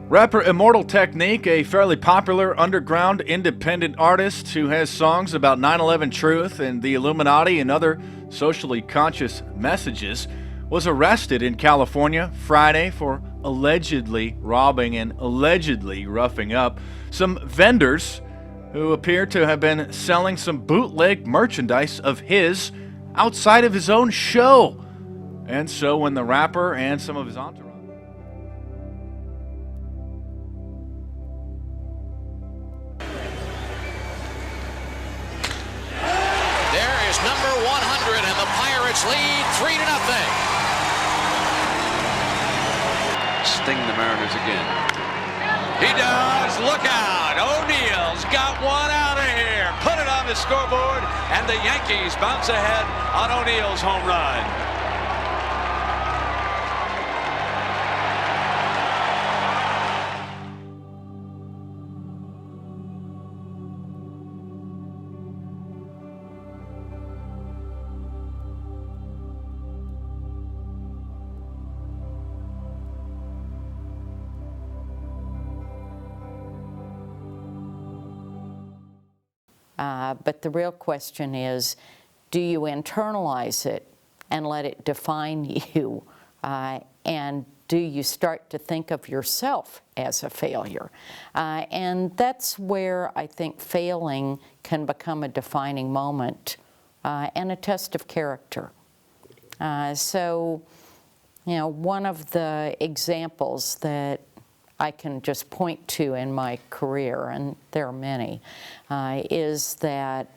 Rapper Immortal Technique, a fairly popular underground independent artist who has songs about 9/11 truth and the Illuminati and other socially conscious messages, was arrested in California Friday for allegedly robbing and allegedly roughing up some vendors who appear to have been selling some bootleg merchandise of his outside of his own show. And so when the rapper and some of his entourage... Number 100, and the Pirates lead 3-0. Sting the Mariners again. He does. Look out. O'Neill's got one out of here. Put it on the scoreboard, and the Yankees bounce ahead on O'Neill's home run. But the real question is, do you internalize it and let it define you? And do you start to think of yourself as a failure? And that's where I think failing can become a defining moment and a test of character. So, you know, one of the examples that I can just point to in my career, and there are many, is that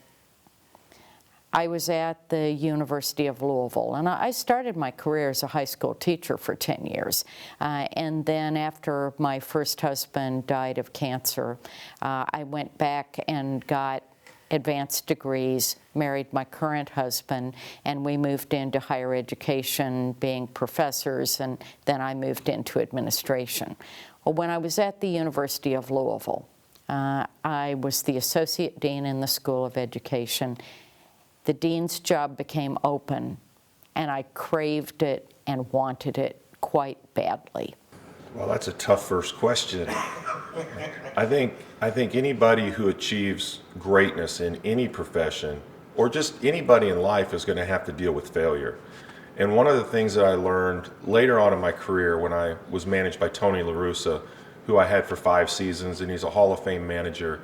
I was at the University of Louisville, and I started my career as a high school teacher for 10 years. And then after my first husband died of cancer, I went back and got advanced degrees, married my current husband, and we moved into higher education, being professors, and then I moved into administration. Well, when I was at the University of Louisville, I was the associate dean in the School of Education. The dean's job became open, and I craved it and wanted it quite badly. Well, that's a tough first question. I think anybody who achieves greatness in any profession, or just anybody in life, is going to have to deal with failure. And one of the things that I learned later on in my career when I was managed by Tony La Russa, who I had for 5 seasons, and he's a Hall of Fame manager.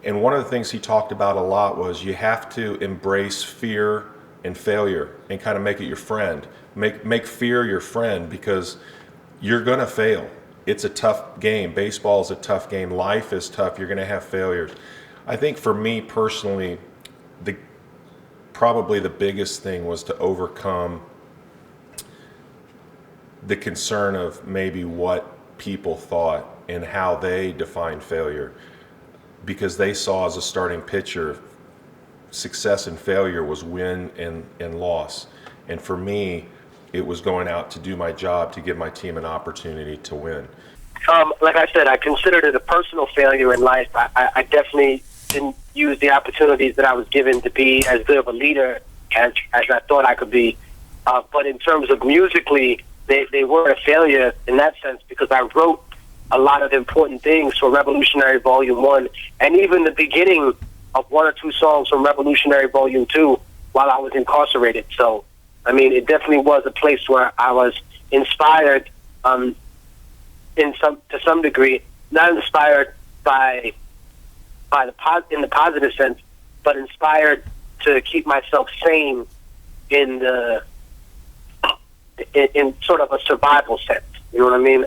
And one of the things he talked about a lot was you have to embrace fear and failure and kind of make it your friend. Make fear your friend, because you're going to fail. It's a tough game. Baseball is a tough game. Life is tough. You're going to have failures. I think for me personally, probably the biggest thing was to overcome the concern of maybe what people thought and how they define failure, because they saw as a starting pitcher success and failure was win and loss, and for me it was going out to do my job to give my team an opportunity to win. Like I said, I considered it a personal failure in life. I definitely didn't use the opportunities that I was given to be as good of a leader as I thought I could be, but in terms of musically, they were a failure in that sense, because I wrote a lot of important things for Revolutionary Volume 1, and even the beginning of 1 or 2 songs from Revolutionary Volume 2 while I was incarcerated. So, I mean, it definitely was a place where I was inspired to some degree, not inspired in the positive sense, but inspired to keep myself sane in sort of a survival sense. You know what I mean?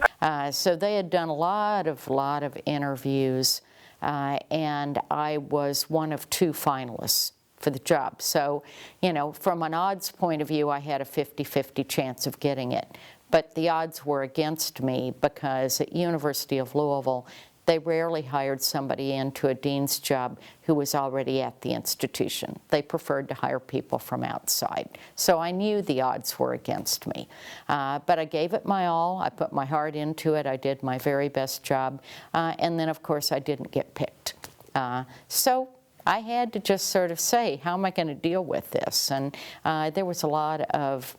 So they had done a lot of interviews, and I was one of 2 finalists for the job. So, you know, from an odds point of view, I had a 50-50 chance of getting it. But the odds were against me, because at University of Louisville, they rarely hired somebody into a dean's job who was already at the institution. They preferred to hire people from outside. So I knew the odds were against me. But I gave it my all. I put my heart into it. I did my very best job. And then, of course, I didn't get picked. So I had to just sort of say, how am I going to deal with this? And there was a lot of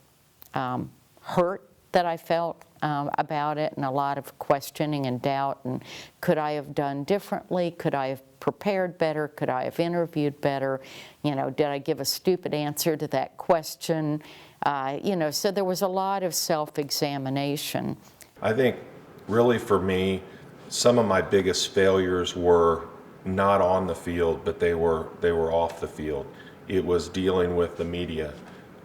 hurt that I felt about it, and a lot of questioning and doubt, and could I have done differently? Could I have prepared better? Could I have interviewed better? You know, did I give a stupid answer to that question? You know, so there was a lot of self-examination. I think really for me, some of my biggest failures were not on the field, but they were off the field. It was dealing with the media,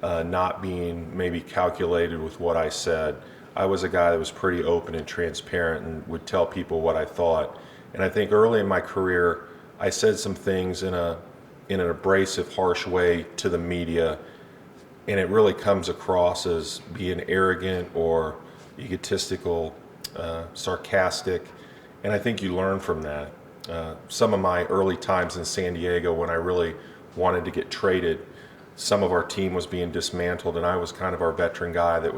not being maybe calculated with what I said. I was a guy that was pretty open and transparent and would tell people what I thought. And I think early in my career, I said some things in an abrasive, harsh way to the media, and it really comes across as being arrogant or egotistical, sarcastic, and I think you learn from that. Some of my early times in San Diego, when I really wanted to get traded, some of our team was being dismantled, and I was kind of our veteran guy that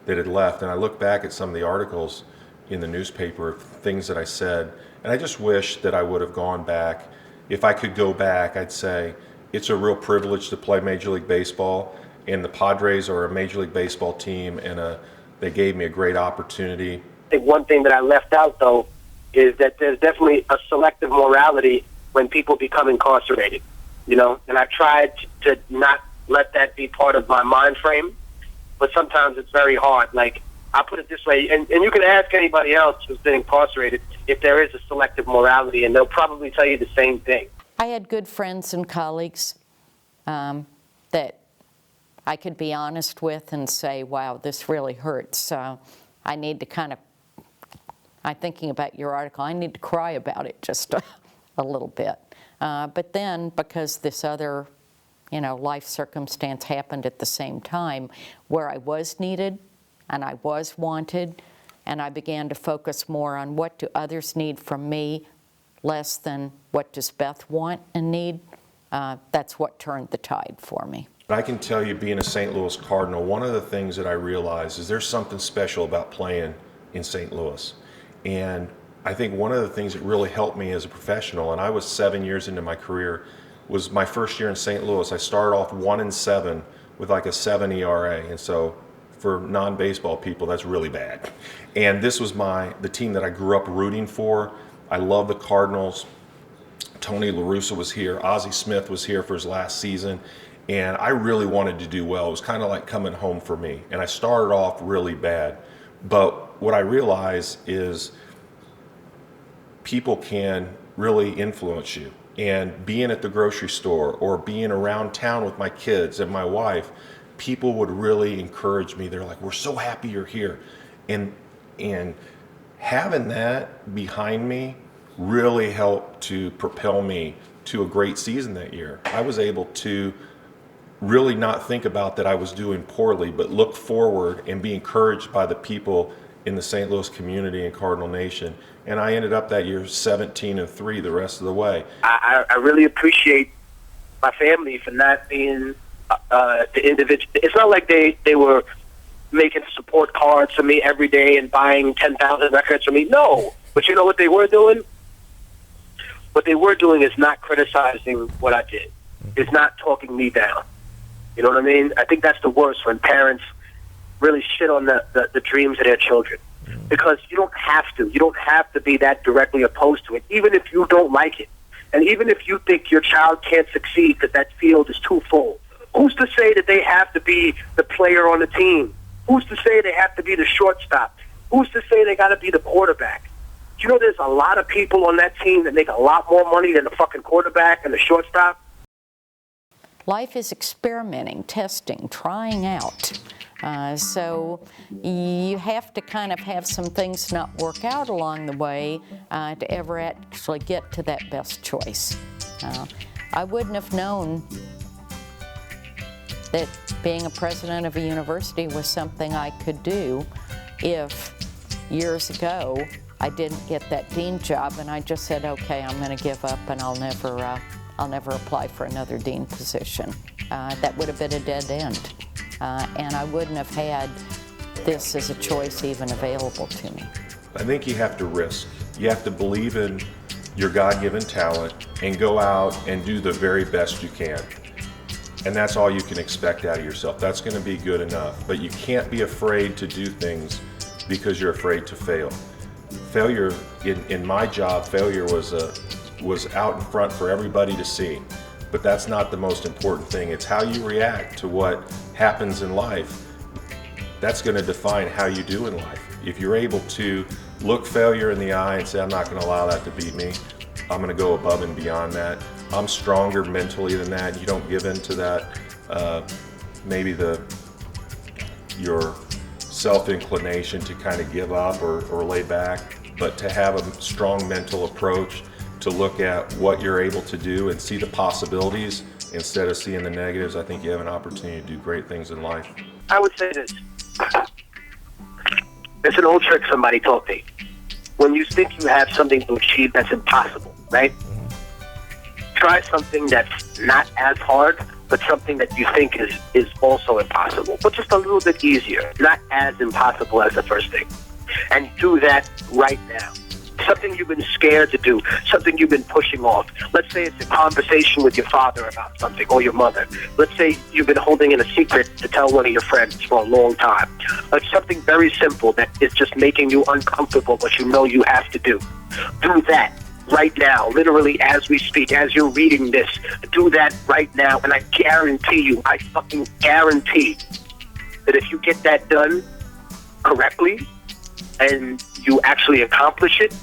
had left. And I look back at some of the articles in the newspaper, things that I said, and I just wish that I would have gone back. If I could go back, I'd say it's a real privilege to play Major League Baseball, and the Padres are a Major League Baseball team, and they gave me a great opportunity. I think one thing that I left out, though, is that there's definitely a selective morality when people become incarcerated, you know, and I tried to not let that be part of my mind frame, but sometimes it's very hard. Like, I'll put it this way, and you can ask anybody else who's been incarcerated if there is a selective morality, and they'll probably tell you the same thing. I had good friends and colleagues that I could be honest with and say, wow, this really hurts. So I need to kind of, I'm thinking about your article, I need to cry about it just a little bit. But then, because this other, you know, life circumstance happened at the same time, where I was needed and I was wanted, and I began to focus more on what do others need from me, less than what does Beth want and need, that's what turned the tide for me. I can tell you, being a St. Louis Cardinal, one of the things that I realized is there's something special about playing in St. Louis. And I think one of the things that really helped me as a professional, and I was 7 years into my career, was my first year in St. Louis. I started off 1-7 with like a 7 ERA. And so for non-baseball people, that's really bad. And this was the team that I grew up rooting for. I love the Cardinals. Tony La Russa was here. Ozzie Smith was here for his last season. And I really wanted to do well. It was kind of like coming home for me. And I started off really bad. But what I realized is people can really influence you. And being at the grocery store or being around town with my kids and my wife, people would really encourage me. They're like, we're so happy you're here. And having that behind me really helped to propel me to a great season that year. I was able to really not think about that I was doing poorly, but look forward and be encouraged by the people in the St. Louis community and Cardinal Nation. And I ended up that year 17-3 the rest of the way. I really appreciate my family for not being the individual. It's not like they were making support cards for me every day and buying 10,000 records for me. No. But you know what they were doing? What they were doing is not criticizing what I did. It's not talking me down. You know what I mean? I think that's the worst, when parents really shit on the dreams of their children. Because you don't have to. You don't have to be that directly opposed to it, even if you don't like it. And even if you think your child can't succeed because that field is too full. Who's to say that they have to be the player on the team? Who's to say they have to be the shortstop? Who's to say they got to be the quarterback? You know, there's a lot of people on that team that make a lot more money than the fucking quarterback and the shortstop. Life is experimenting, testing, trying out. So you have to kind of have some things not work out along the way to ever actually get to that best choice. I wouldn't have known that being a president of a university was something I could do if years ago I didn't get that dean job and I just said, okay, I'm going to give up and I'll never apply for another dean position. That would have been a dead end. And I wouldn't have had this as a choice even available to me. I think you have to risk. You have to believe in your God-given talent and go out and do the very best you can. And that's all you can expect out of yourself. That's going to be good enough. But you can't be afraid to do things because you're afraid to fail. Failure, in my job, failure was out in front for everybody to see. But that's not the most important thing. It's how you react to what happens in life. That's going to define how you do in life. If you're able to look failure in the eye and say, I'm not going to allow that to beat me, I'm going to go above and beyond that. I'm stronger mentally than that. You don't give in to that, maybe your self-inclination to kind of give up or lay back, but to have a strong mental approach, to look at what you're able to do and see the possibilities instead of seeing the negatives. I think you have an opportunity to do great things in life. I would say this. It's an old trick somebody taught me. When you think you have something to achieve that's impossible, right? Try something that's not as hard, but something that you think is also impossible, but just a little bit easier, not as impossible as the first thing. And do that right now. Something you've been scared to do, something you've been pushing off. Let's say it's a conversation with your father about something, or your mother. Let's say you've been holding in a secret to tell one of your friends for a long time. Like something very simple that is just making you uncomfortable, but you know you have to do. Do that right now, literally as we speak, as you're reading this. Do that right now, and I guarantee you, I fucking guarantee that if you get that done correctly and you actually accomplish it,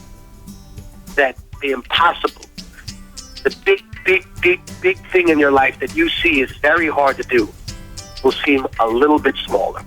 that the impossible, the big thing in your life that you see is very hard to do, will seem a little bit smaller.